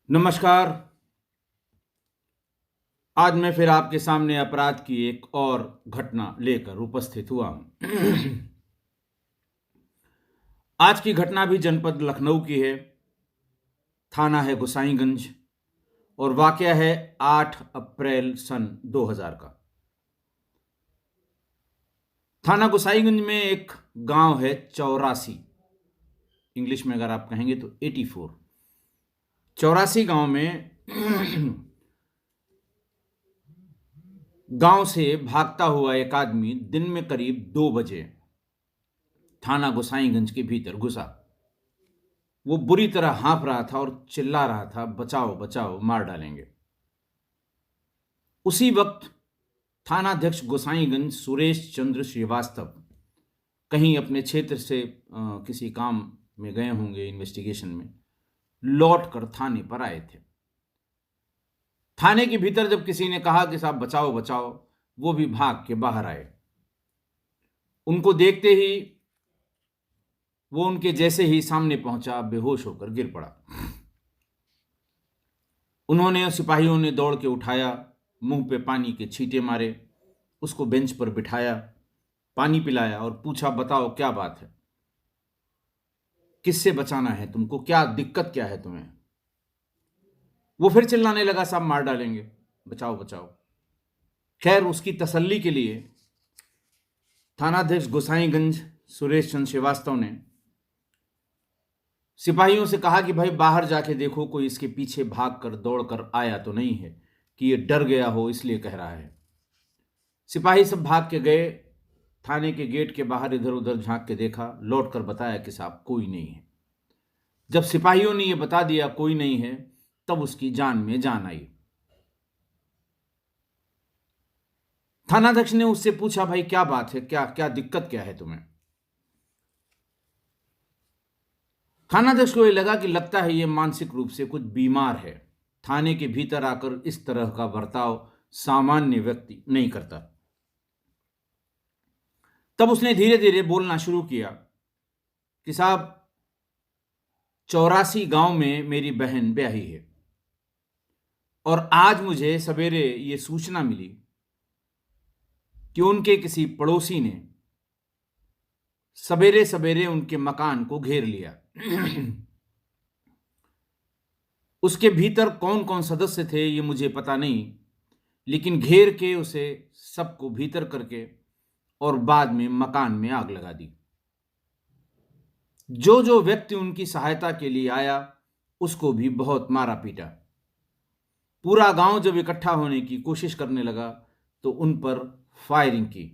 नमस्कार। आज मैं फिर आपके सामने अपराध की एक और घटना लेकर उपस्थित हुआ हूं। आज की घटना भी जनपद लखनऊ की है। थाना है गोसाईगंज और वाकया है 8 अप्रैल सन 2000 का। थाना गोसाईगंज में एक गांव है 84। इंग्लिश में अगर आप कहेंगे तो 84। 84 गांव में गांव से भागता हुआ एक आदमी दिन में करीब 2 बजे थाना गोसाईगंज के भीतर घुसा। वो बुरी तरह हाँफ रहा था और चिल्ला रहा था, बचाओ बचाओ, मार डालेंगे। उसी वक्त थानाध्यक्ष गोसाईगंज सुरेश चंद्र श्रीवास्तव कहीं अपने क्षेत्र से किसी काम में गए होंगे, इन्वेस्टिगेशन में, लौट कर थाने पर आए थे। थाने के भीतर जब किसी ने कहा कि साहब बचाओ बचाओ, वो भी भाग के बाहर आए। उनको देखते ही वो उनके जैसे ही सामने पहुंचा, बेहोश होकर गिर पड़ा। उन्होंने सिपाहियों ने दौड़ के उठाया, मुंह पे पानी के छींटे मारे, उसको बेंच पर बिठाया, पानी पिलाया और पूछा, बताओ क्या बात है, किससे बचाना है तुमको, क्या दिक्कत क्या है तुम्हें। वो फिर चिल्लाने लगा, साहब मार डालेंगे, बचाओ बचाओ। खैर, उसकी तसल्ली के लिए थानाध्यक्ष गोसाईगंज सुरेश चंद्र श्रीवास्तव ने सिपाहियों से कहा कि भाई बाहर जाके देखो, कोई इसके पीछे भाग कर दौड़ कर आया तो नहीं है कि ये डर गया हो इसलिए कह रहा है। सिपाही सब भाग के गए, थाने के गेट के बाहर इधर उधर झांक के देखा, लौट कर बताया कि साहब कोई नहीं है। जब सिपाहियों ने ये बता दिया कोई नहीं है, तब उसकी जान में जान आई। थानाध्यक्ष ने उससे पूछा, भाई क्या बात है, क्या क्या दिक्कत क्या है तुम्हें। थानाध्यक्ष को ये लगा कि लगता है ये मानसिक रूप से कुछ बीमार है। थाने के भीतर आकर इस तरह का बर्ताव सामान्य व्यक्ति नहीं करता। तब उसने धीरे धीरे बोलना शुरू किया कि साहब 84 गांव में मेरी बहन ब्याही है और आज मुझे सवेरे ये सूचना मिली कि उनके किसी पड़ोसी ने सवेरे सवेरे उनके मकान को घेर लिया। उसके भीतर कौन कौन सदस्य थे ये मुझे पता नहीं, लेकिन घेर के उसे सबको भीतर करके और बाद में मकान में आग लगा दी। जो जो व्यक्ति उनकी सहायता के लिए आया उसको भी बहुत मारा पीटा। पूरा गांव जब इकट्ठा होने की कोशिश करने लगा तो उन पर फायरिंग की।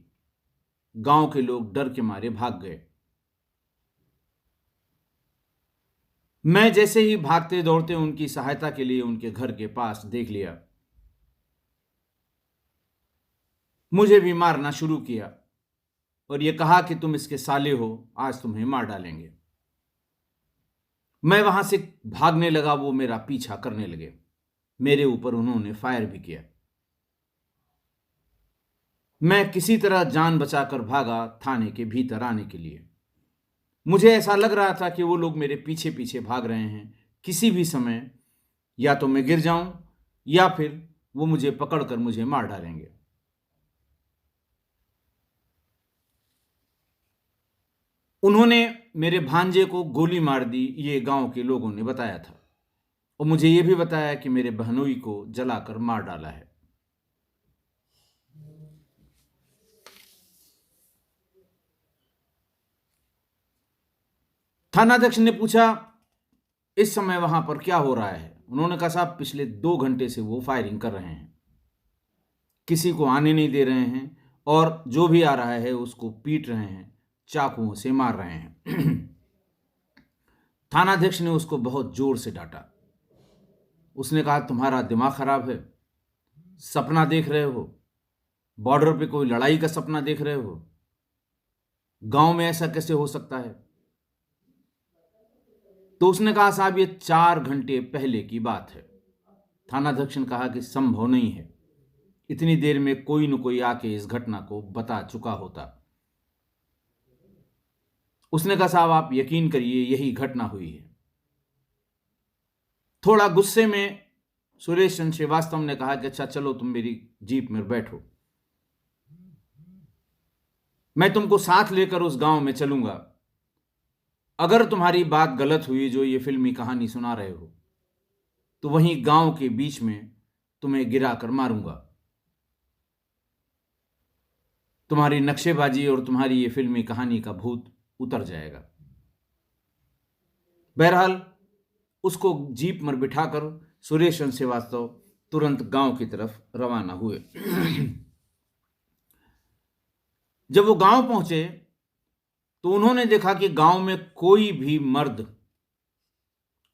गांव के लोग डर के मारे भाग गए। मैं जैसे ही भागते दौड़ते उनकी सहायता के लिए उनके घर के पास देख लिया, मुझे भी मारना शुरू किया और यह कहा कि तुम इसके साले हो, आज तुम्हें मार डालेंगे। मैं वहां से भागने लगा, वो मेरा पीछा करने लगे। मेरे ऊपर उन्होंने फायर भी किया। मैं किसी तरह जान बचाकर भागा थाने के भीतर आने के लिए। मुझे ऐसा लग रहा था कि वो लोग मेरे पीछे पीछे भाग रहे हैं। किसी भी समय या तो मैं गिर जाऊं या फिर वो मुझे पकड़कर मुझे मार डालेंगे। उन्होंने मेरे भांजे को गोली मार दी, ये गांव के लोगों ने बताया था, और मुझे ये भी बताया कि मेरे बहनोई को जलाकर मार डाला है। थानाध्यक्ष ने पूछा, इस समय वहां पर क्या हो रहा है। उन्होंने कहा, साहब पिछले 2 घंटे से वो फायरिंग कर रहे हैं, किसी को आने नहीं दे रहे हैं और जो भी आ रहा है उसको पीट रहे हैं, चाकुओं से मार रहे हैं। थानाध्यक्ष ने उसको बहुत जोर से डांटा। उसने कहा, तुम्हारा दिमाग खराब है, सपना देख रहे हो, बॉर्डर पे कोई लड़ाई का सपना देख रहे हो, गांव में ऐसा कैसे हो सकता है। तो उसने कहा, साहब ये 4 घंटे पहले की बात है। थानाध्यक्ष ने कहा कि संभव नहीं है, इतनी देर में कोई न कोई आके इस घटना को बता चुका होता। उसने कहा, साहब आप यकीन करिए यही घटना हुई है। थोड़ा गुस्से में सुरेश चंद्र श्रीवास्तव ने कहा कि अच्छा चलो तुम मेरी जीप में बैठो, मैं तुमको साथ लेकर उस गांव में चलूंगा। अगर तुम्हारी बात गलत हुई जो ये फिल्मी कहानी सुना रहे हो, तो वहीं गांव के बीच में तुम्हें गिरा कर मारूंगा। तुम्हारी नक्शेबाजी और तुम्हारी ये फिल्मी कहानी का भूत उतर जाएगा। बहरहाल उसको जीप में बिठाकर सुरेश चंद्र श्रीवास्तव तुरंत गांव की तरफ रवाना हुए। जब वो गांव पहुंचे तो उन्होंने देखा कि गांव में कोई भी मर्द,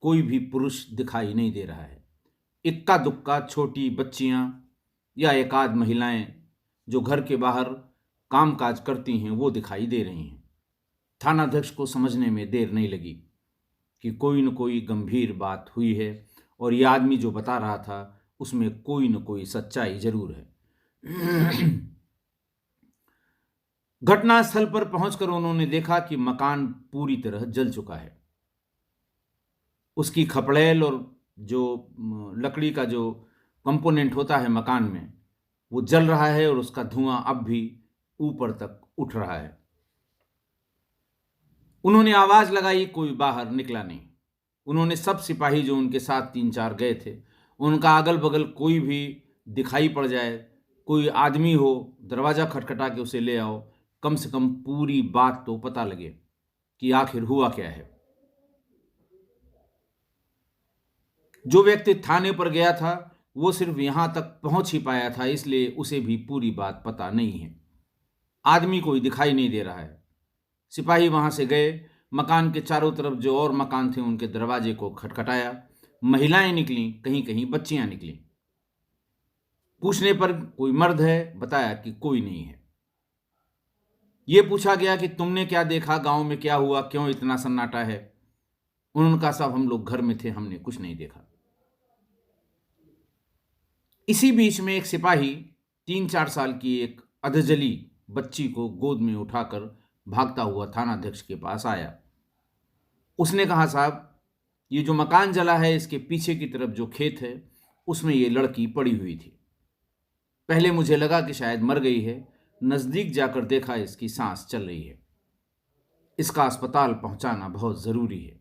कोई भी पुरुष दिखाई नहीं दे रहा है। इक्का दुक्का छोटी बच्चियां या एकाध महिलाएं जो घर के बाहर कामकाज करती हैं वो दिखाई दे रही हैं। थानाध्यक्ष को समझने में देर नहीं लगी कि कोई न कोई गंभीर बात हुई है और ये आदमी जो बता रहा था उसमें कोई न कोई सच्चाई जरूर है। घटनास्थल पर पहुंचकर उन्होंने देखा कि मकान पूरी तरह जल चुका है। उसकी खपड़ेल और जो लकड़ी का जो कंपोनेंट होता है मकान में वो जल रहा है और उसका धुआं अब भी ऊपर तक उठ रहा है। उन्होंने आवाज लगाई, कोई बाहर निकला नहीं। उन्होंने सब सिपाही जो उनके साथ 3-4 गए थे, उनका अगल बगल कोई भी दिखाई पड़ जाए, कोई आदमी हो, दरवाजा खटखटा के उसे ले आओ, कम से कम पूरी बात तो पता लगे कि आखिर हुआ क्या है। जो व्यक्ति थाने पर गया था वो सिर्फ यहां तक पहुंच ही पाया था, इसलिए उसे भी पूरी बात पता नहीं है। आदमी कोई दिखाई नहीं दे रहा है। सिपाही वहां से गए, मकान के चारों तरफ जो और मकान थे उनके दरवाजे को खटखटाया। महिलाएं निकली, कहीं कहीं बच्चियां निकली। पूछने पर कोई मर्द है, बताया कि कोई नहीं है। ये पूछा गया कि तुमने क्या देखा, गांव में क्या हुआ, क्यों इतना सन्नाटा है? उन्होंने कहा साहब हम लोग घर में थे, हमने कुछ नहीं देखा। इसी बीच में एक सिपाही 3-4 साल की एक अधजली बच्ची को गोद में उठाकर भागता हुआ थानाध्यक्ष के पास आया। उसने कहा साहब ये जो मकान जला है इसके पीछे की तरफ जो खेत है उसमें ये लड़की पड़ी हुई थी। पहले मुझे लगा कि शायद मर गई है, नजदीक जाकर देखा इसकी सांस चल रही है। इसका अस्पताल पहुंचाना बहुत जरूरी है।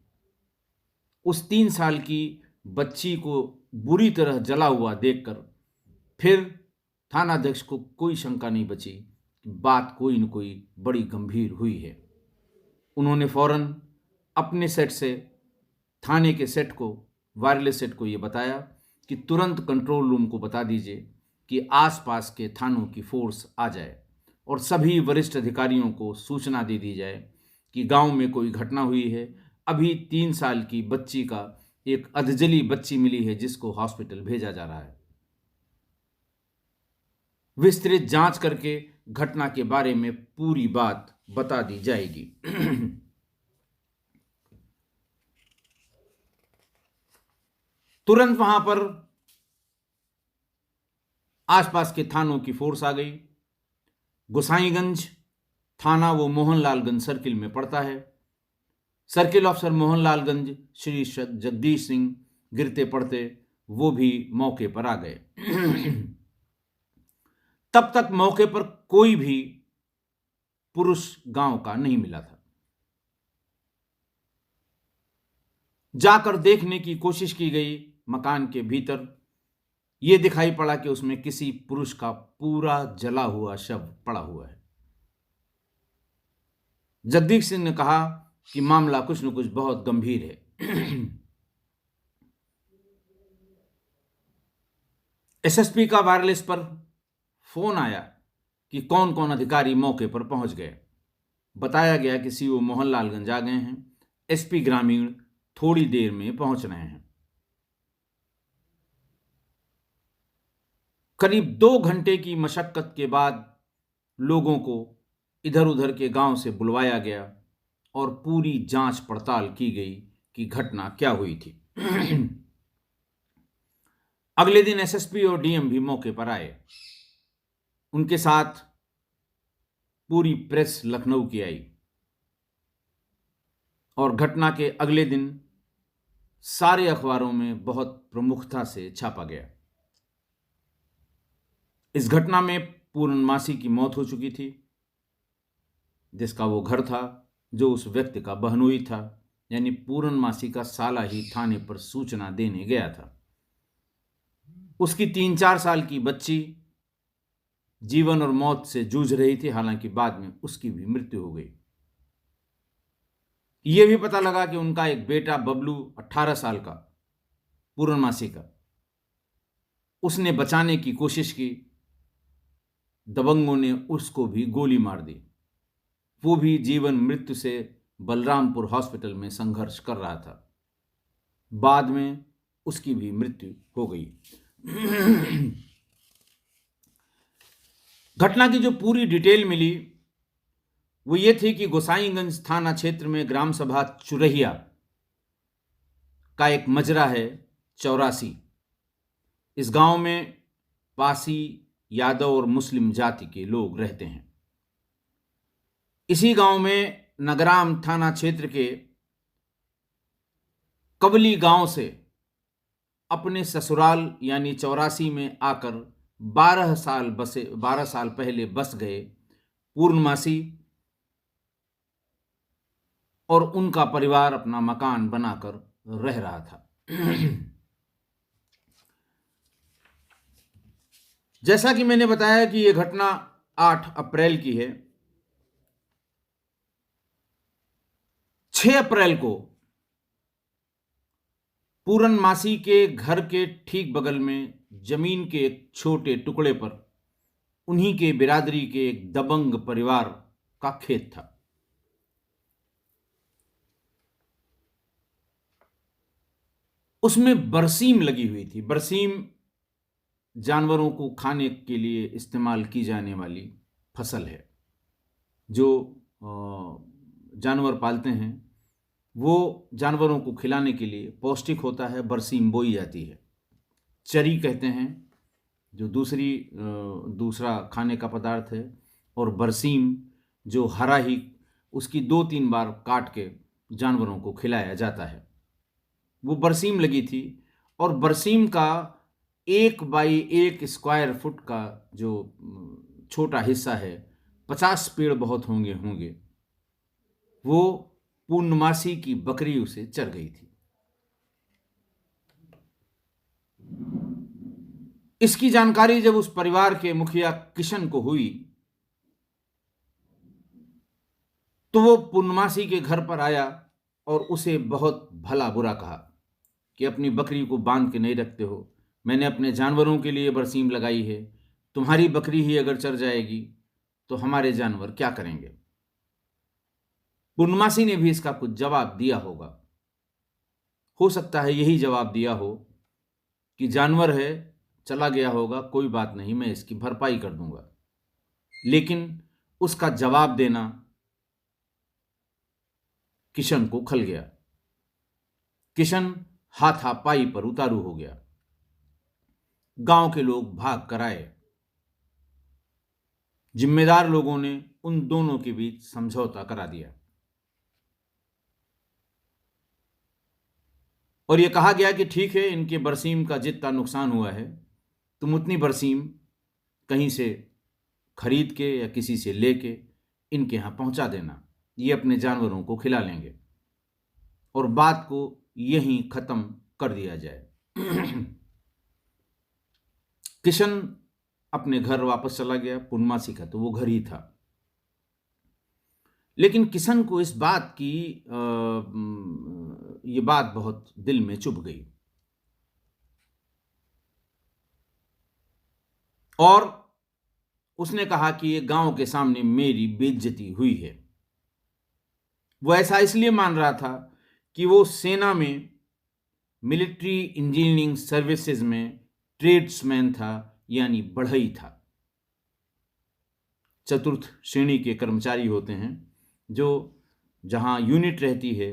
उस 3 साल की बच्ची को बुरी तरह जला हुआ देखकर फिर थानाध्यक्ष को कोई शंका नहीं बची कि बात कोई न कोई बड़ी गंभीर हुई है। उन्होंने फौरन अपने सेट से थाने के सेट को, वायरलेस सेट को ये बताया कि तुरंत कंट्रोल रूम को बता दीजिए कि आसपास के थानों की फोर्स आ जाए और सभी वरिष्ठ अधिकारियों को सूचना दे दी जाए कि गांव में कोई घटना हुई है। अभी 3 साल की बच्ची का, एक अधजली बच्ची मिली है जिसको हॉस्पिटल भेजा जा रहा है। विस्तृत जांच करके घटना के बारे में पूरी बात बता दी जाएगी। तुरंत वहां पर आसपास के थानों की फोर्स आ गई। गोसाईगंज थाना वो मोहनलालगंज सर्किल में पड़ता है। सर्किल ऑफिसर मोहनलालगंज श्री जगदीश सिंह गिरते पड़ते वो भी मौके पर आ गए। तब तक मौके पर कोई भी पुरुष गांव का नहीं मिला था। जाकर देखने की कोशिश की गई मकान के भीतर, यह दिखाई पड़ा कि उसमें किसी पुरुष का पूरा जला हुआ शव पड़ा हुआ है। जगदीश सिंह ने कहा कि मामला कुछ न कुछ बहुत गंभीर है। एसएसपी का वायरलेस पर फोन आया कि कौन कौन अधिकारी मौके पर पहुंच गए। बताया गया कि सीओ मोहनलालगंज आ गए हैं, एसपी ग्रामीण थोड़ी देर में पहुंच रहे हैं। करीब 2 घंटे की मशक्कत के बाद लोगों को इधर उधर के गांव से बुलवाया गया और पूरी जांच पड़ताल की गई कि घटना क्या हुई थी। अगले दिन एसएसपी और डीएम भी मौके पर आए। उनके साथ पूरी प्रेस लखनऊ की आई और घटना के अगले दिन सारे अखबारों में बहुत प्रमुखता से छापा गया। इस घटना में पूर्णमासी की मौत हो चुकी थी, जिसका वो घर था, जो उस व्यक्ति का बहनोई था, यानी पूर्णमासी का साला ही थाने पर सूचना देने गया था। उसकी 3-4 साल की बच्ची जीवन और मौत से जूझ रही थी, हालांकि बाद में उसकी भी मृत्यु हो गई। यह भी पता लगा कि उनका एक बेटा बबलू 18 साल का, पूर्णमासी का, उसने बचाने की कोशिश की, दबंगों ने उसको भी गोली मार दी। वो भी जीवन मृत्यु से बलरामपुर हॉस्पिटल में संघर्ष कर रहा था। बाद में उसकी भी मृत्यु हो गई। घटना की जो पूरी डिटेल मिली वो ये थी कि गोसाईगंज थाना क्षेत्र में ग्राम सभा चुरहिया का एक मजरा है 84। इस गांव में पासी, यादव और मुस्लिम जाति के लोग रहते हैं। इसी गांव में नगराम थाना क्षेत्र के कबली गांव से अपने ससुराल यानी 84 में आकर 12 साल पहले बस गए पूर्णमासी और उनका परिवार अपना मकान बनाकर रह रहा था। जैसा कि मैंने बताया कि यह घटना 8 अप्रैल की है। 6 अप्रैल को पूर्णमासी के घर के ठीक बगल में जमीन के एक छोटे टुकड़े पर उन्हीं के बिरादरी के एक दबंग परिवार का खेत था। उसमें बरसीम लगी हुई थी। बरसीम जानवरों को खाने के लिए इस्तेमाल की जाने वाली फसल है। जो जानवर पालते हैं वो जानवरों को खिलाने के लिए पौष्टिक होता है, बरसीम बोई जाती है। चरी कहते हैं जो दूसरा खाने का पदार्थ है, और बरसीम जो हरा ही उसकी 2-3 बार काट के जानवरों को खिलाया जाता है। वो बरसीम लगी थी, और बरसीम का 1 बाई 1 स्क्वायर फुट का जो छोटा हिस्सा है, 50 पेड़ बहुत होंगे, वो पूर्णमासी की बकरी उसे चर गई थी। इसकी जानकारी जब उस परिवार के मुखिया किशन को हुई तो वो पूर्णमासी के घर पर आया और उसे बहुत भला बुरा कहा कि अपनी बकरी को बांध के नहीं रखते हो, मैंने अपने जानवरों के लिए बरसीम लगाई है, तुम्हारी बकरी ही अगर चर जाएगी तो हमारे जानवर क्या करेंगे। पूर्णमासी ने भी इसका कुछ जवाब दिया होगा। हो सकता है यही जवाब दिया हो कि जानवर है, चला गया होगा, कोई बात नहीं, मैं इसकी भरपाई कर दूंगा। लेकिन उसका जवाब देना किशन को खल गया। किशन हाथापाई पर उतारू हो गया। गांव के लोग भाग कर आए। जिम्मेदार लोगों ने उन दोनों के बीच समझौता करा दिया और यह कहा गया कि ठीक है, इनके बरसीम का जितना नुकसान हुआ है तुम उतनी बरसीम कहीं से खरीद के या किसी से लेके इनके यहाँ पहुंचा देना, ये अपने जानवरों को खिला लेंगे और बात को यहीं खत्म कर दिया जाए। किशन अपने घर वापस चला गया। पूर्णमासी का तो वो घर ही था। लेकिन किशन को इस बात की ये बात बहुत दिल में चुभ गई और उसने कहा कि ये गांव के सामने मेरी बेइज्जती हुई है। वो ऐसा इसलिए मान रहा था कि वो सेना में मिलिट्री इंजीनियरिंग सर्विसेज में ट्रेड्समैन था, यानी बढ़ई था। चतुर्थ श्रेणी के कर्मचारी होते हैं जो जहां यूनिट रहती है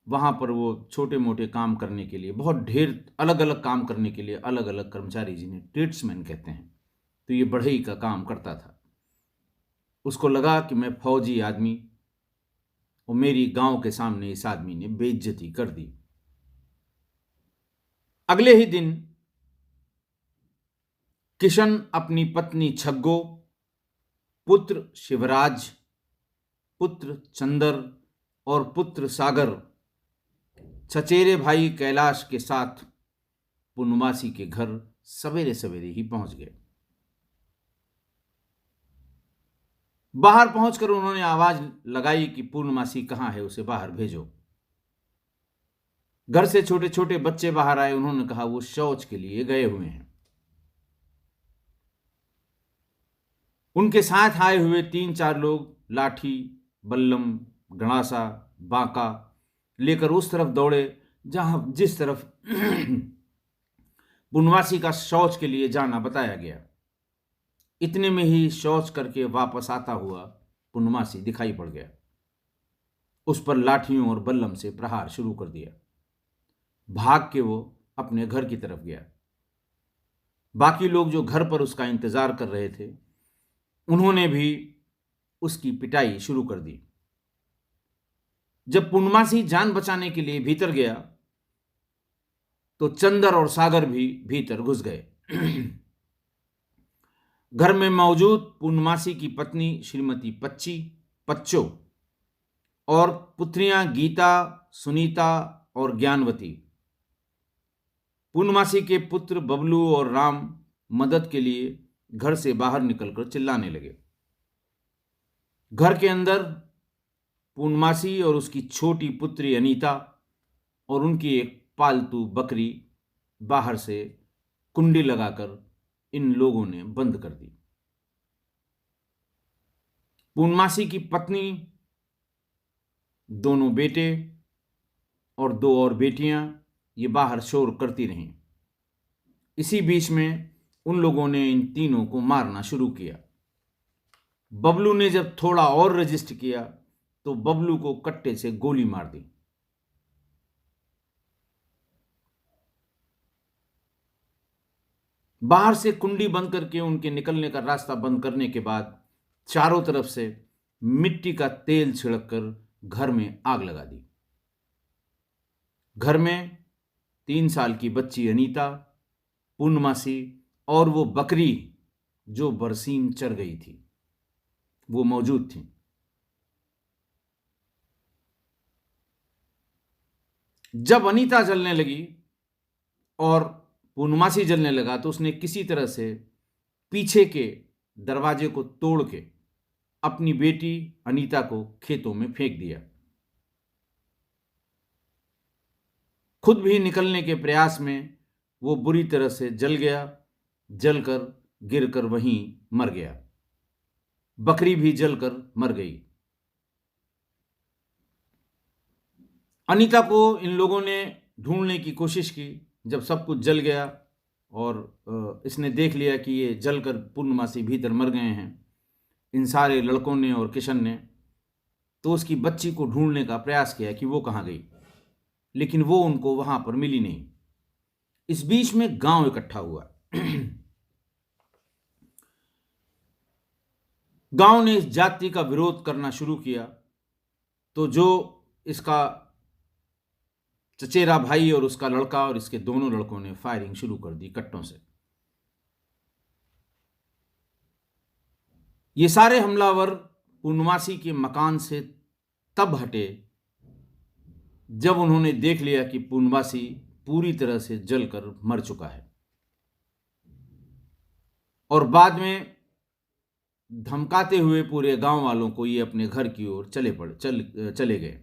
वहां पर वो छोटे मोटे काम करने के लिए, बहुत ढेर अलग अलग काम करने के लिए अलग अलग कर्मचारी, जिन्हें ट्रेड्समैन कहते हैं, तो ये बढ़ई का काम करता था। उसको लगा कि मैं फौजी आदमी और मेरी गांव के सामने इस आदमी ने बेइज्जती कर दी। अगले ही दिन किशन अपनी पत्नी छग्गो, पुत्र शिवराज, पुत्र चंदर और पुत्र सागर चचेरे भाई कैलाश के साथ पूर्णमासी के घर सवेरे सवेरे ही पहुंच गए। बाहर पहुंचकर उन्होंने आवाज लगाई कि पूर्णमासी कहां है, उसे बाहर भेजो। घर से छोटे छोटे बच्चे बाहर आए। उन्होंने कहा वो शौच के लिए गए हुए हैं। उनके साथ आए हुए 3-4 लोग लाठी, बल्लम, गणासा, बांका लेकर उस तरफ दौड़े जिस तरफ पूर्णमासी का शौच के लिए जाना बताया गया। इतने में ही शौच करके वापस आता हुआ पूर्णमासी दिखाई पड़ गया। उस पर लाठियों और बल्लम से प्रहार शुरू कर दिया। भाग के वो अपने घर की तरफ गया। बाकी लोग जो घर पर उसका इंतजार कर रहे थे, उन्होंने भी उसकी पिटाई शुरू कर दी। जब पूर्णमासी जान बचाने के लिए भीतर गया तो चंदर और सागर भी भीतर घुस गए। घर में मौजूद पूर्णमासी की पत्नी श्रीमती पच्चो और पुत्रियां गीता, सुनीता और ज्ञानवती, पूर्णमासी के पुत्र बबलू और राम मदद के लिए घर से बाहर निकलकर चिल्लाने लगे। घर के अंदर पूर्णमासी और उसकी छोटी पुत्री अनीता और उनकी एक पालतू बकरी बाहर से कुंडी लगाकर इन लोगों ने बंद कर दी। पूर्णमासी की पत्नी, दोनों बेटे और 2 और बेटियां ये बाहर शोर करती रहीं। इसी बीच में उन लोगों ने इन तीनों को मारना शुरू किया। बबलू ने जब थोड़ा और रजिस्ट किया तो बबलू को कट्टे से गोली मार दी। बाहर से कुंडी बंद करके उनके निकलने का रास्ता बंद करने के बाद चारों तरफ से मिट्टी का तेल छिड़ककर घर में आग लगा दी। घर में 3 साल की बच्ची अनीता, पूर्णमासी और वो बकरी जो बरसीम चर गई थी, वो मौजूद थी। जब अनीता जलने लगी और पूर्णमासी जलने लगा तो उसने किसी तरह से पीछे के दरवाजे को तोड़ के अपनी बेटी अनीता को खेतों में फेंक दिया। खुद भी निकलने के प्रयास में वो बुरी तरह से जल गया, जलकर गिरकर वहीं मर गया। बकरी भी जलकर मर गई। अनीता को इन लोगों ने ढूंढने की कोशिश की। जब सब कुछ जल गया और इसने देख लिया कि ये जलकर पूर्णमासी भीतर मर गए हैं, इन सारे लड़कों ने और किशन ने, तो उसकी बच्ची को ढूंढने का प्रयास किया कि वो कहाँ गई, लेकिन वो उनको वहां पर मिली नहीं। इस बीच में गांव इकट्ठा हुआ। गांव ने इस जाति का विरोध करना शुरू किया तो जो इसका चचेरा भाई और उसका लड़का और इसके दोनों लड़कों ने फायरिंग शुरू कर दी कट्टों से। ये सारे हमलावर पूर्णमासी के मकान से तब हटे जब उन्होंने देख लिया कि पूर्णमासी पूरी तरह से जलकर मर चुका है, और बाद में धमकाते हुए पूरे गांव वालों को ये अपने घर की ओर चले गए।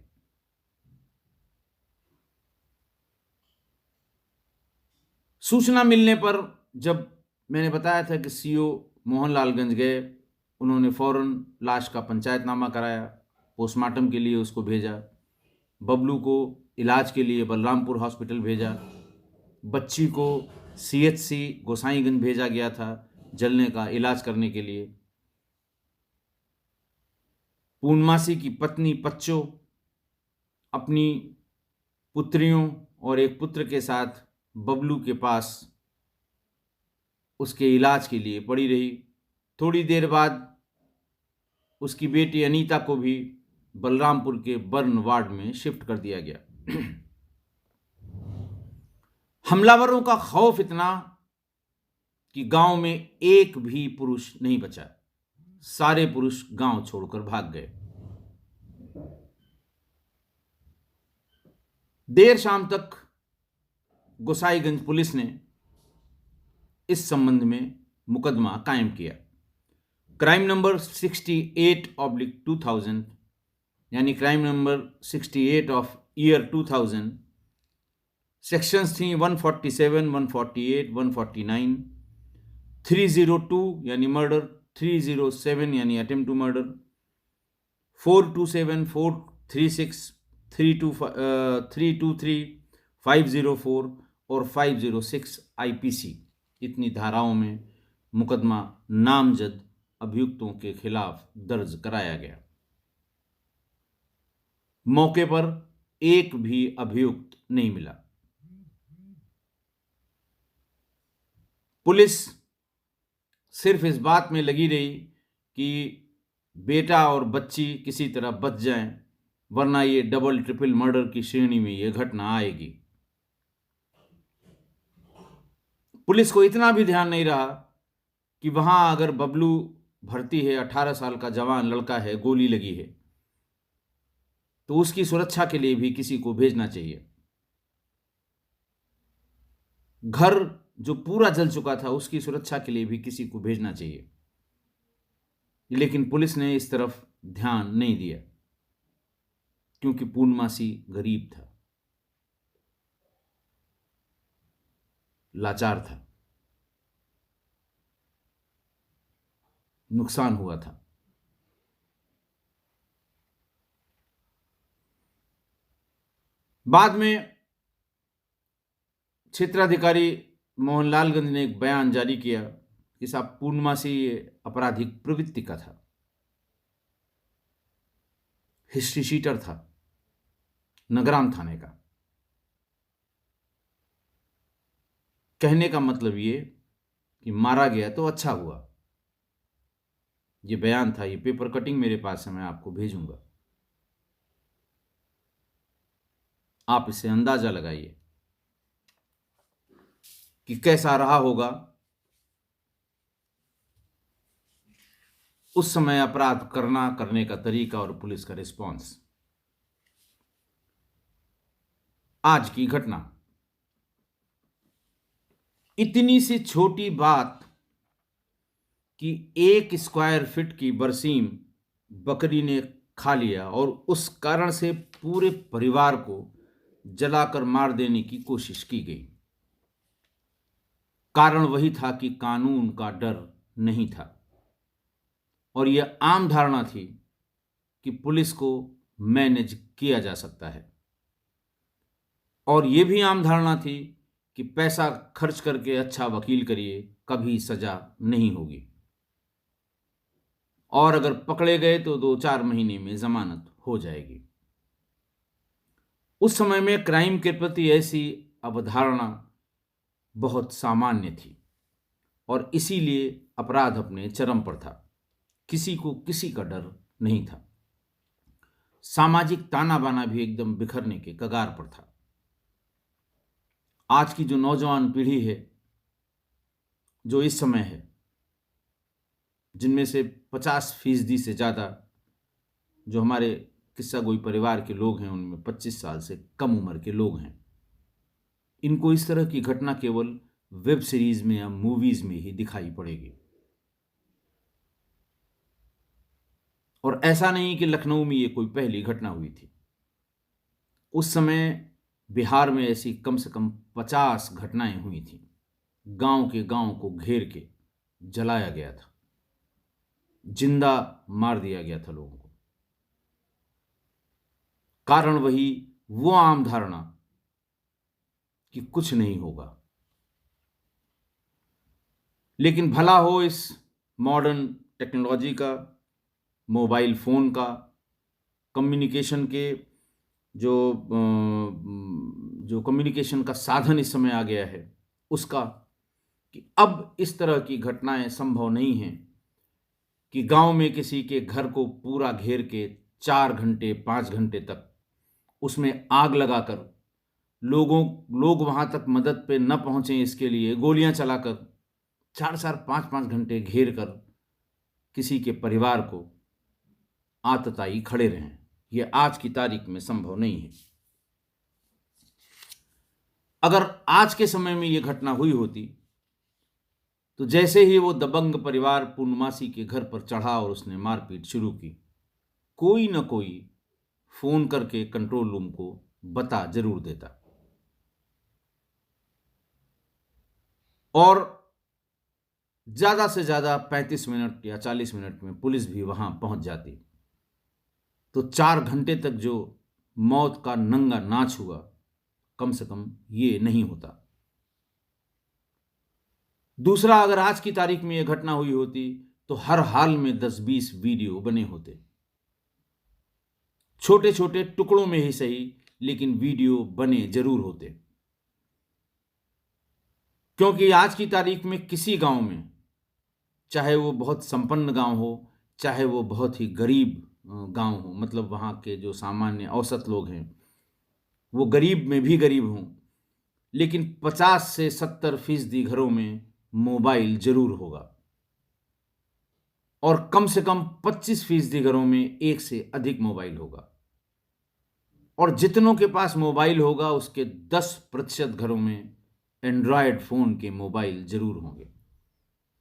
सूचना मिलने पर जब मैंने बताया था कि सीओ मोहनलालगंज गए, उन्होंने फौरन लाश का पंचायतनामा कराया, पोस्टमार्टम के लिए उसको भेजा, बबलू को इलाज के लिए बलरामपुर हॉस्पिटल भेजा, बच्ची को CHC गोसाईगंज भेजा गया था जलने का इलाज करने के लिए। पूर्णमासी की पत्नी पच्चो अपनी पुत्रियों और एक पुत्र के साथ बबलू के पास उसके इलाज के लिए पड़ी रही। थोड़ी देर बाद उसकी बेटी अनीता को भी बलरामपुर के बर्न वार्ड में शिफ्ट कर दिया गया। हमलावरों का खौफ इतना कि गांव में एक भी पुरुष नहीं बचा। सारे पुरुष गांव छोड़कर भाग गए। देर शाम तक गोसाईगंज पुलिस ने इस संबंध में मुकदमा कायम किया। क्राइम नंबर 68/2000 यानी crime number 68 of year 2000, sections थी 147, 148, 149, 302 यानी मर्डर, 307 यानी अटेम्प्ट टू मर्डर, 427, 436, 323, 504 और 506 आईपीसी, इतनी धाराओं में मुकदमा नामजद अभियुक्तों के खिलाफ दर्ज कराया गया। मौके पर एक भी अभियुक्त नहीं मिला। पुलिस सिर्फ इस बात में लगी रही कि बेटा और बच्ची किसी तरह बच जाएं, वरना ये डबल ट्रिपल मर्डर की श्रेणी में यह घटना आएगी। पुलिस को इतना भी ध्यान नहीं रहा कि वहां अगर बबलू भर्ती है, 18 साल का जवान लड़का है, गोली लगी है, तो उसकी सुरक्षा के लिए भी किसी को भेजना चाहिए। घर जो पूरा जल चुका था, उसकी सुरक्षा के लिए भी किसी को भेजना चाहिए। लेकिन पुलिस ने इस तरफ ध्यान नहीं दिया, क्योंकि पूर्णमासी गरीब था, लाचार था, नुकसान हुआ था। बाद में क्षेत्राधिकारी मोहनलालगंज ने एक बयान जारी किया कि साहब पूर्णमासी आपराधिक प्रवृत्ति का था, हिस्ट्री शीटर था नगराम थाने का। कहने का मतलब ये कि मारा गया तो अच्छा हुआ। ये बयान था, ये पेपर कटिंग मेरे पास है, मैं आपको भेजूंगा, आप इससे अंदाजा लगाइए कि कैसा रहा होगा उस समय अपराध करने का तरीका और पुलिस का रिस्पांस। आज की घटना, इतनी सी छोटी बात कि 1 स्क्वायर फीट की बरसीम बकरी ने खा लिया और उस कारण से पूरे परिवार को जलाकर मार देने की कोशिश की गई। कारण वही था कि कानून का डर नहीं था, और यह आम धारणा थी कि पुलिस को मैनेज किया जा सकता है, और यह भी आम धारणा थी कि पैसा खर्च करके अच्छा वकील करिए, कभी सजा नहीं होगी, और अगर पकड़े गए तो 2-4 महीने में जमानत हो जाएगी। उस समय में क्राइम के प्रति ऐसी अवधारणा बहुत सामान्य थी, और इसीलिए अपराध अपने चरम पर था। किसी को किसी का डर नहीं था। सामाजिक ताना बाना भी एकदम बिखरने के कगार पर था। आज की जो नौजवान पीढ़ी है, जो इस समय है, जिनमें से 50% से ज़्यादा जो हमारे किस्सा गोई परिवार के लोग हैं, उनमें 25 साल से कम उम्र के लोग हैं। इनको इस तरह की घटना केवल वेब सीरीज में या मूवीज में ही दिखाई पड़ेगी। और ऐसा नहीं कि लखनऊ में ये कोई पहली घटना हुई थी। उस समय बिहार में ऐसी कम से कम 50 घटनाएं हुई थी। गांव के गांव को घेर के जलाया गया था, जिंदा मार दिया गया था लोगों को। कारण वही वो आम धारणा कि कुछ नहीं होगा। लेकिन भला हो इस मॉडर्न टेक्नोलॉजी का, मोबाइल फ़ोन का, कम्युनिकेशन के जो कम्युनिकेशन का साधन इस समय आ गया है उसका, कि अब इस तरह की घटनाएं संभव नहीं हैं कि गांव में किसी के घर को पूरा घेर के 4 घंटे 5 घंटे तक उसमें आग लगाकर लोग वहां तक मदद पे न पहुंचे इसके लिए गोलियां चलाकर 4-4 5-5 घंटे घेर कर किसी के परिवार को आतताई खड़े रहें। यह आज की तारीख में संभव नहीं है। अगर आज के समय में यह घटना हुई होती तो जैसे ही वो दबंग परिवार पूर्णमासी के घर पर चढ़ा और उसने मारपीट शुरू की, कोई न कोई फोन करके कंट्रोल रूम को बता जरूर देता और ज्यादा से ज्यादा 35 मिनट या 40 मिनट में पुलिस भी वहां पहुंच जाती, तो 4 घंटे तक जो मौत का नंगा नाच हुआ, कम से कम ये नहीं होता। दूसरा, अगर आज की तारीख में यह घटना हुई होती तो हर हाल में 10-20 वीडियो बने होते, छोटे छोटे टुकड़ों में ही सही, लेकिन वीडियो बने जरूर होते। क्योंकि आज की तारीख में किसी गांव में, चाहे वो बहुत संपन्न गांव हो, चाहे वो बहुत ही गरीब गांव हो, मतलब वहां के जो सामान्य औसत लोग हैं वो गरीब में भी गरीब हों, लेकिन 50 से 70% घरों में मोबाइल जरूर होगा और कम से कम 25% घरों में एक से अधिक मोबाइल होगा। और जितनों के पास मोबाइल होगा उसके 10% घरों में एंड्रॉयड फोन के मोबाइल जरूर होंगे।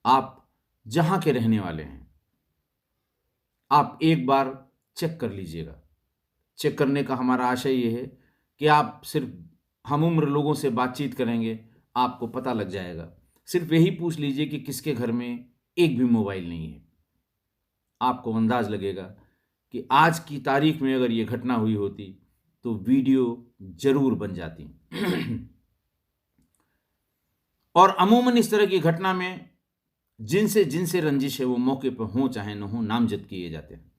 आप जहां के रहने वाले हैं, आप एक बार चेक कर लीजिएगा। चेक करने का हमारा आशय यह है कि आप सिर्फ हम उम्र लोगों से बातचीत करेंगे, आपको पता लग जाएगा। सिर्फ यही पूछ लीजिए कि किसके घर में एक भी मोबाइल नहीं है, आपको अंदाज लगेगा कि आज की तारीख में अगर यह घटना हुई होती तो वीडियो जरूर बन जाती। और अमूमन इस तरह की घटना में जिनसे जिनसे रंजिश है वो मौके पर हो चाहे न हो, नामजद किए जाते हैं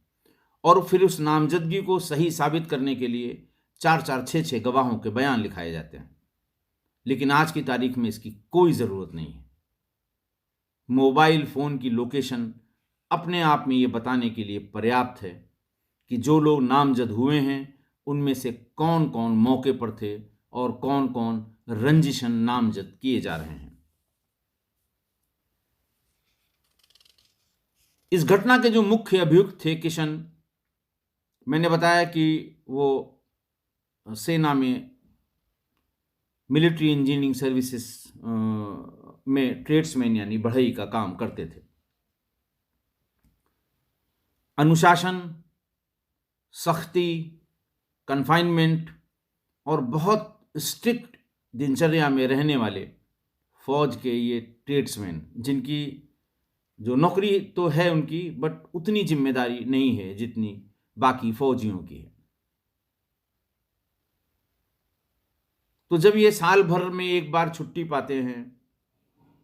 और फिर उस नामजदगी को सही साबित करने के लिए 4-4 6-6 गवाहों के बयान लिखाए जाते हैं। लेकिन आज की तारीख में इसकी कोई ज़रूरत नहीं है। मोबाइल फ़ोन की लोकेशन अपने आप में ये बताने के लिए पर्याप्त है कि जो लोग नामजद हुए हैं उनमें से कौन कौन मौके पर थे और कौन कौन रंजिशन नामजद किए जा रहे हैं। इस घटना के जो मुख्य अभियुक्त थे किशन, मैंने बताया कि वो सेना में मिलिट्री इंजीनियरिंग सर्विसेज में ट्रेड्समैन यानी बढ़ई का काम करते थे। अनुशासन, सख्ती, कन्फाइनमेंट और बहुत स्ट्रिक्ट दिनचर्या में रहने वाले फौज के ये ट्रेड्समैन, जिनकी जो नौकरी तो है उनकी, बट उतनी जिम्मेदारी नहीं है जितनी बाकी फौजियों की है। तो जब ये साल भर में एक बार छुट्टी पाते हैं,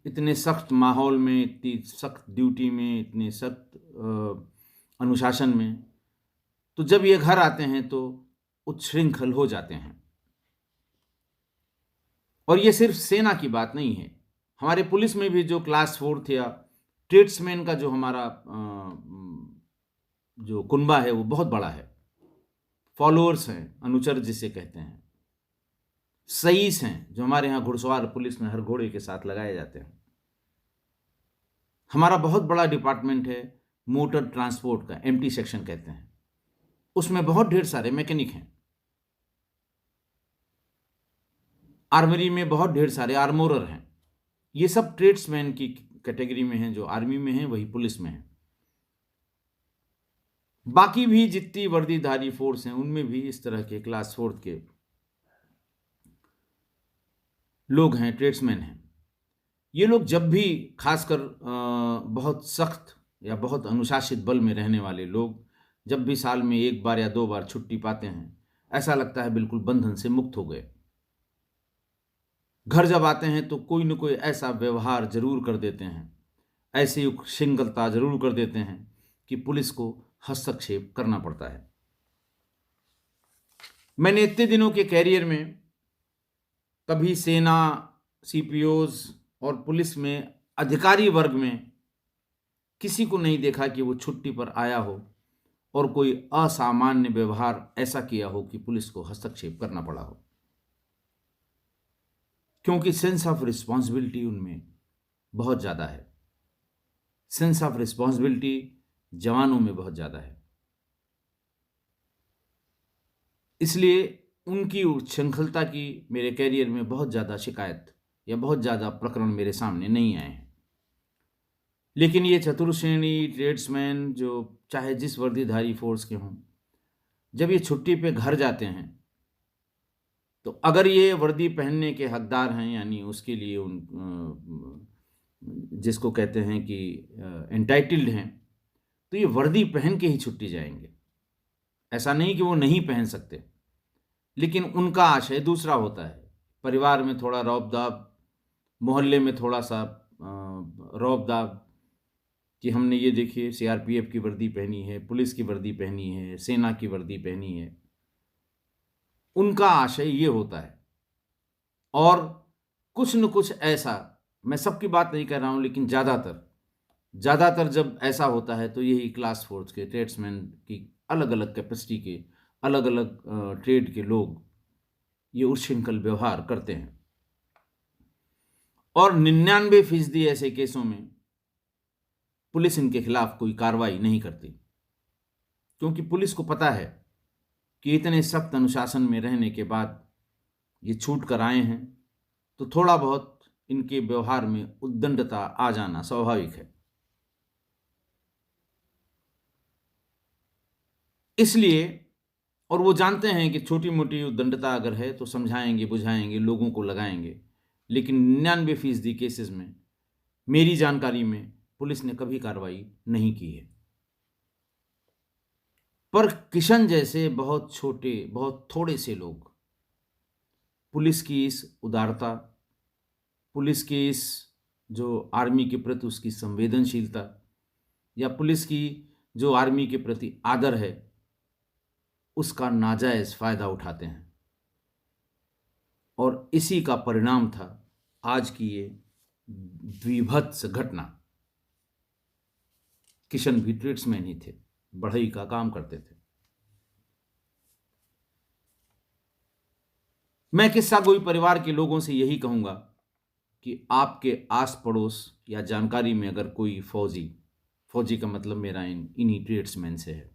इतने सख्त माहौल में, इतनी सख्त ड्यूटी में, इतने सख्त अनुशासन में, तो जब ये घर आते हैं तो उच्छृंखल हो जाते हैं। और ये सिर्फ सेना की बात नहीं है, हमारे पुलिस में भी जो क्लास 4 या ट्रेड्समैन का जो हमारा जो कुनबा है वो बहुत बड़ा है। फॉलोअर्स हैं, अनुचर जिसे कहते हैं, सईस हैं, जो हमारे यहाँ घुड़सवार पुलिस में हर घोड़े के साथ लगाए जाते हैं। हमारा बहुत बड़ा डिपार्टमेंट है मोटर ट्रांसपोर्ट का, एमटी सेक्शन कहते हैं, उसमें बहुत ढेर सारे मैकेनिक हैं। आर्मरी में बहुत ढेर सारे आर्मोरर हैं। ये सब ट्रेड्समैन की कैटेगरी में हैं, जो आर्मी में हैं वही पुलिस में हैं। बाकी भी जितनी वर्दीधारी फोर्स हैं उनमें भी इस तरह के क्लास 4 के लोग हैं, ट्रेड्समैन हैं। ये लोग जब भी, खासकर बहुत सख्त या बहुत अनुशासित बल में रहने वाले लोग, जब भी साल में एक बार या 2 बार छुट्टी पाते हैं, ऐसा लगता है बिल्कुल बंधन से मुक्त हो गए। घर जब आते हैं तो कोई न कोई ऐसा व्यवहार जरूर कर देते हैं, ऐसी उच्छृंखलता जरूर कर देते हैं कि पुलिस को हस्तक्षेप करना पड़ता है। मैंने इतने दिनों के कैरियर में कभी सेना, सीपीओज और पुलिस में अधिकारी वर्ग में किसी को नहीं देखा कि वो छुट्टी पर आया हो और कोई असामान्य व्यवहार ऐसा किया हो कि पुलिस को हस्तक्षेप करना पड़ा हो। क्योंकि सेंस ऑफ रिस्पॉन्सिबिलिटी उनमें बहुत ज़्यादा है। सेंस ऑफ रिस्पॉन्सिबिलिटी जवानों में बहुत ज़्यादा है। इसलिए उनकी उच्छृंखलता की मेरे करियर में बहुत ज़्यादा शिकायत या बहुत ज़्यादा प्रकरण मेरे सामने नहीं आए हैं। लेकिन ये चतुर श्रेणी ट्रेड्समैन जो चाहे जिस वर्दीधारी फोर्स के हों, जब ये छुट्टी पे घर जाते हैं तो अगर ये वर्दी पहनने के हकदार हैं, यानी उसके लिए जिसको कहते हैं कि एंटाइटल्ड हैं, तो ये वर्दी पहन के ही छुट्टी जाएंगे। ऐसा नहीं कि वो नहीं पहन सकते, लेकिन उनका आशय दूसरा होता है। परिवार में थोड़ा रौब-दाब, मोहल्ले में थोड़ा सा रौब-दाब कि हमने ये देखिए सीआरपीएफ की वर्दी पहनी है, पुलिस की वर्दी पहनी है, सेना की वर्दी पहनी है। उनका आशय ये होता है। और कुछ न कुछ ऐसा, मैं सबकी बात नहीं कर रहा हूँ, लेकिन ज़्यादातर जब ऐसा होता है तो यही क्लास फोर्स के ट्रेड्समैन की अलग अलग कैपेसिटी के अलग अलग ट्रेड के लोग ये उच्छृंखल व्यवहार करते हैं। और 99% ऐसे केसों में पुलिस इनके खिलाफ कोई कार्रवाई नहीं करती, क्योंकि पुलिस को पता है कि इतने सख्त अनुशासन में रहने के बाद ये छूट कर आए हैं, तो थोड़ा बहुत इनके व्यवहार में उद्दंडता आ जाना स्वाभाविक है। इसलिए, और वो जानते हैं कि छोटी मोटी उद्दंडता अगर है तो समझाएंगे, बुझाएंगे, लोगों को लगाएंगे। लेकिन 99% केसेस में मेरी जानकारी में पुलिस ने कभी कार्रवाई नहीं की है। पर किशन जैसे बहुत छोटे, बहुत थोड़े से लोग पुलिस की इस उदारता, पुलिस की इस जो आर्मी के प्रति उसकी संवेदनशीलता, या पुलिस की जो आर्मी के प्रति आदर है, उसका नाजायज फायदा उठाते हैं। और इसी का परिणाम था आज की ये द्विभत्स घटना। किशन भी ट्रेड्समैन ही थे, बढ़ई का काम करते थे। मैं किस्सा गोई परिवार के लोगों से यही कहूंगा कि आपके आस पड़ोस या जानकारी में अगर कोई फौजी का मतलब मेरा इन्हीं ट्रेड्समैन से है,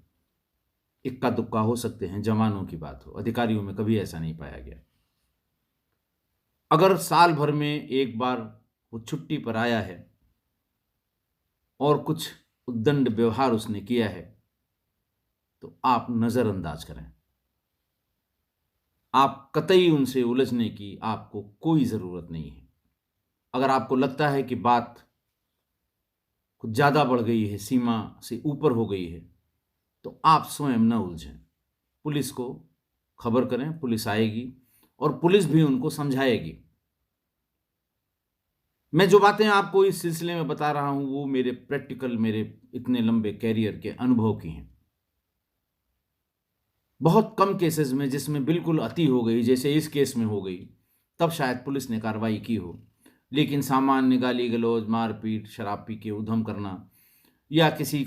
इक्का दुक्का हो सकते हैं, जवानों की बात हो, अधिकारियों में कभी ऐसा नहीं पाया गया। अगर साल भर में एक बार वो छुट्टी पर आया है और कुछ उद्दंड व्यवहार उसने किया है, तो आप नजरअंदाज करें। आप कतई उनसे उलझने की आपको कोई जरूरत नहीं है। अगर आपको लगता है कि बात कुछ ज्यादा बढ़ गई है, सीमा से ऊपर हो गई है, तो आप स्वयं न उलझें। पुलिस को खबर करें, पुलिस आएगी और पुलिस भी उनको समझाएगी। मैं जो बातें आपको इस सिलसिले में बता रहा हूं वो मेरे प्रैक्टिकल, मेरे इतने लंबे कैरियर के अनुभव की हैं। बहुत कम केसेस में जिसमें बिल्कुल अति हो गई, जैसे इस केस में हो गई, तब शायद पुलिस ने कार्रवाई की हो। लेकिन सामान्य गाली गलौज, मारपीट, शराब पी के उधम करना, या किसी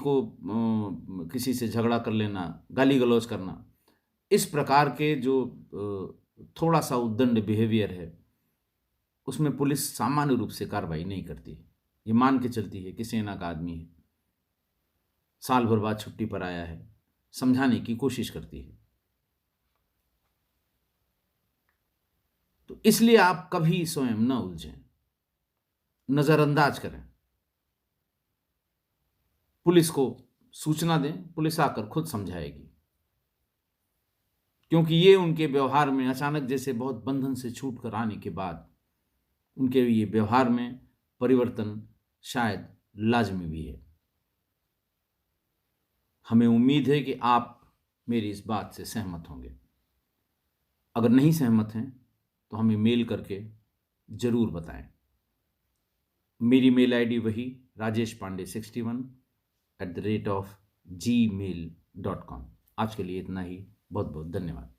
से झगड़ा कर लेना, गाली गलौज करना, इस प्रकार के जो थोड़ा सा उद्दंड बिहेवियर है, उसमें पुलिस सामान्य रूप से कार्रवाई नहीं करती। ये मान के चलती है कि सेना का आदमी है, साल भर बाद छुट्टी पर आया है, समझाने की कोशिश करती है। तो इसलिए आप कभी स्वयं न उलझें, नजरअंदाज करें। पुलिस को सूचना दें, पुलिस आकर खुद समझाएगी। क्योंकि ये उनके व्यवहार में अचानक जैसे बहुत बंधन से छूट कर आने के बाद उनके ये व्यवहार में परिवर्तन शायद लाजमी भी है। हमें उम्मीद है कि आप मेरी इस बात से सहमत होंगे। अगर नहीं सहमत हैं तो हमें मेल करके जरूर बताएं। मेरी मेल आईडी वही rajeshpande61@gmail.com। आज के लिए इतना ही। बहुत बहुत धन्यवाद।